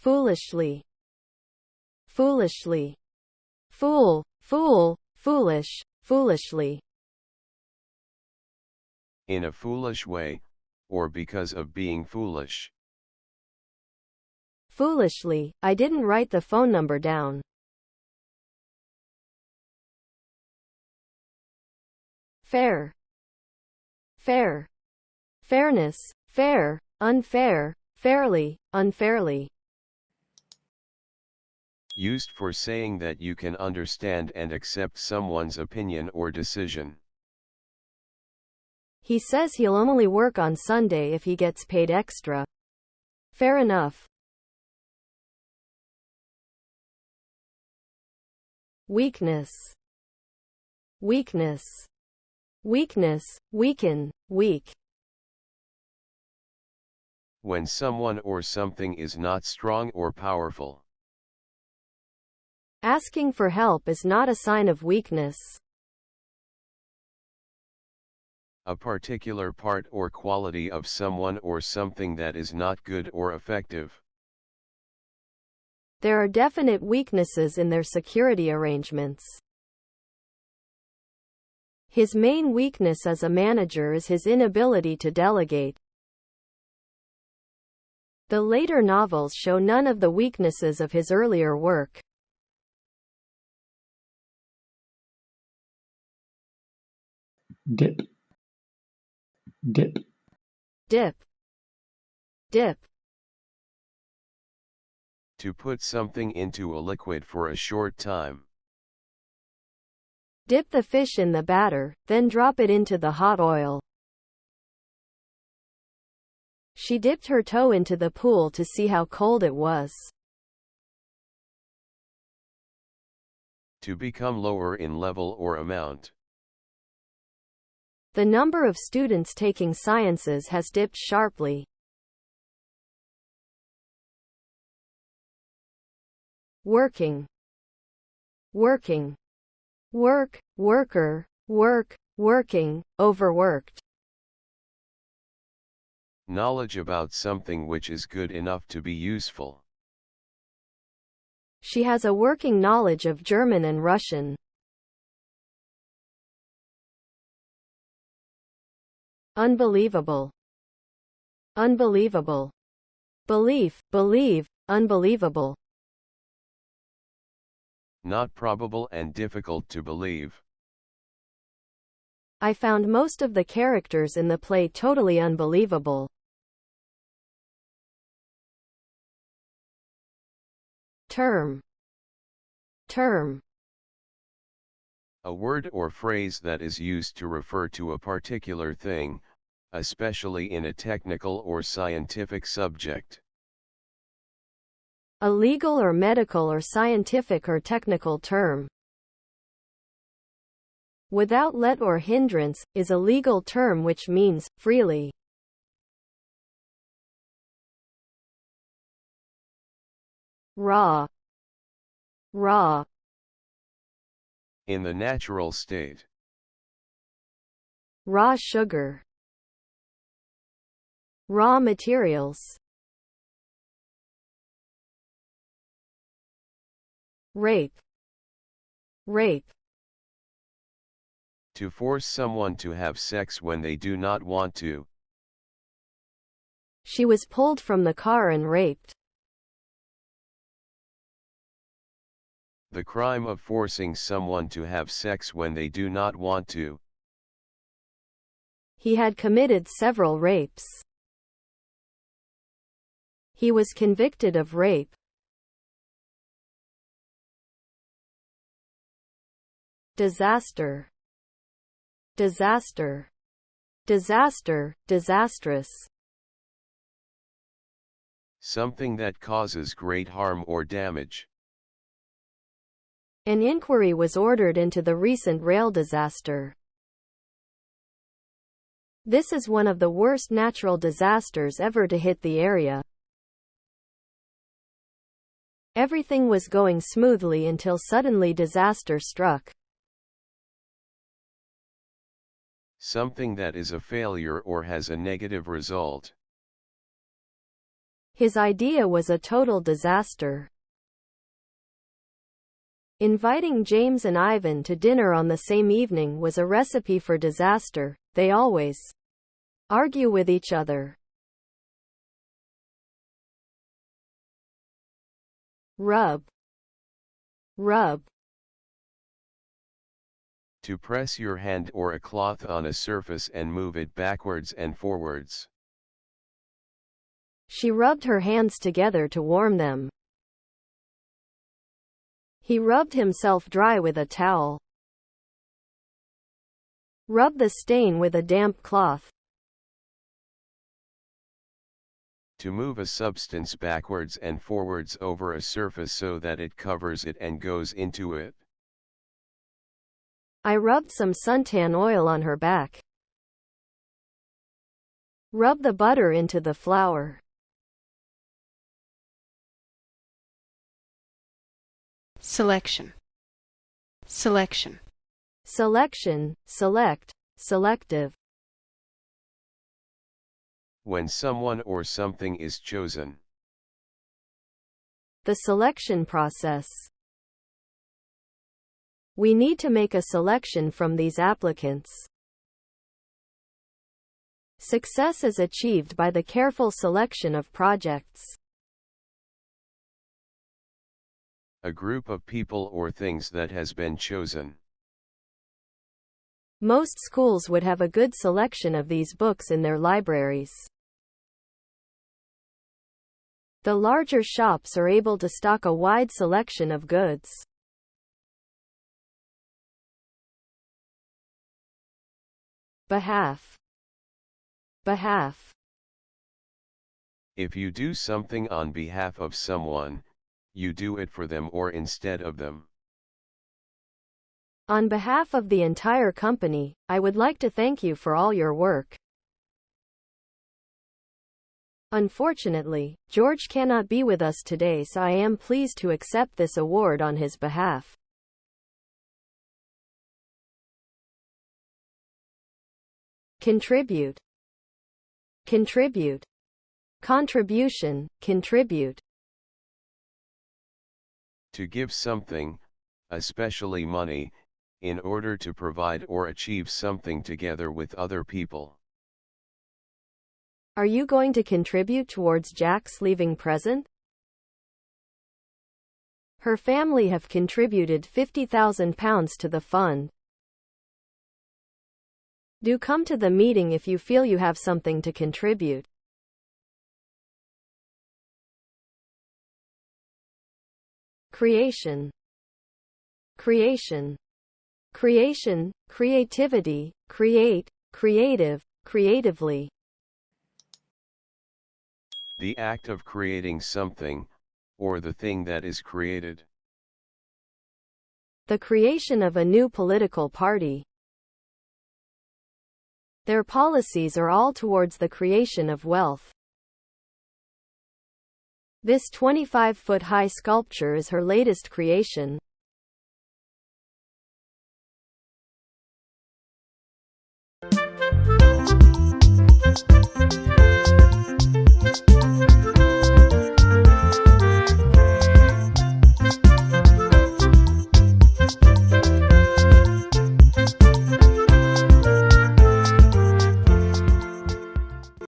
foolishly, foolishly, fool, fool, foolish, foolishly. In a foolish way, or because of being foolish. Foolishly, I didn't write the phone number down. Fair, fair, fairness, fair, unfair, fairly, unfairly. Used for saying that you can understand and accept someone's opinion or decision. He says he'll only work on Sunday if he gets paid extra. Fair enough. Weakness, weakness, weakness, weaken, weak. When someone or something is not strong or powerful. Asking for help is not a sign of weakness. A particular part or quality of someone or something that is not good or effective. There are definite weaknesses in their security arrangements. His main weakness as a manager is his inability to delegate. The later novels show none of the weaknesses of his earlier work. Dip, dip, Dip, dip. To put something into a liquid for a short time. Dip the fish in the batter, then drop it into the hot oil. She dipped her toe into the pool to see how cold it was. To become lower in level or amount. The number of students taking sciences has dipped sharply. Working, working, work, worker, work, working, overworked. Knowledge about something which is good enough to be useful. She has a working knowledge of German and Russian. Unbelievable, unbelievable. Belief, believe, unbelievable. Not probable and difficult to believe. I found most of the characters in the play totally unbelievable. Term, term. A word or phrase that is used to refer to a particular thing, especially in a technical or scientific subject. A legal or medical or scientific or technical term. Without let or hindrance, is a legal term which means, freely. Raw, raw. In the natural state. Raw sugar. Raw materials. Rape, rape. To force someone to have sex when they do not want to. She was pulled from the car and raped. The crime of forcing someone to have sex when they do not want to. He had committed several rapes. He was convicted of rape. Disaster, disaster, disaster, disastrous. Something that causes great harm or damage. An inquiry was ordered into the recent rail disaster. This is one of the worst natural disasters ever to hit the area. Everything was going smoothly until suddenly disaster struck. Something that is a failure or has a negative result. His idea was a total disaster. Inviting James and Ivan to dinner on the same evening was a recipe for disaster. They always argue with each other. Rub. Rub. To press your hand or a cloth on a surface and move it backwards and forwards. She rubbed her hands together to warm them. He rubbed himself dry with a towel. Rub the stain with a damp cloth. To move a substance backwards and forwards over a surface so that it covers it and goes into it. I rubbed some suntan oil on her back. Rub the butter into the flour. Selection. Selection. Selection, select, selective. When someone or something is chosen. The selection process. We need to make a selection from these applicants. Success is achieved by the careful selection of projects. A group of people or things that has been chosen. Most schools would have a good selection of these books in their libraries. The larger shops are able to stock a wide selection of goods. Behalf. Behalf. If you do something on behalf of someone, you do it for them or instead of them. On behalf of the entire company, I would like to thank you for all your work. Unfortunately, George cannot be with us today, so I am pleased to accept this award on his behalf. Contribute. Contribute. Contribution, contribute. To give something, especially money, in order to provide or achieve something together with other people. Are you going to contribute towards Jack's leaving present? Her family have contributed £50,000 to the fund. Do come to the meeting if you feel you have something to contribute. Creation. Creation. Creation, creativity, create, creative, creatively. The act of creating something, or the thing that is created. The creation of a new political party. Their policies are all towards the creation of wealth. This 25-foot-high sculpture is her latest creation.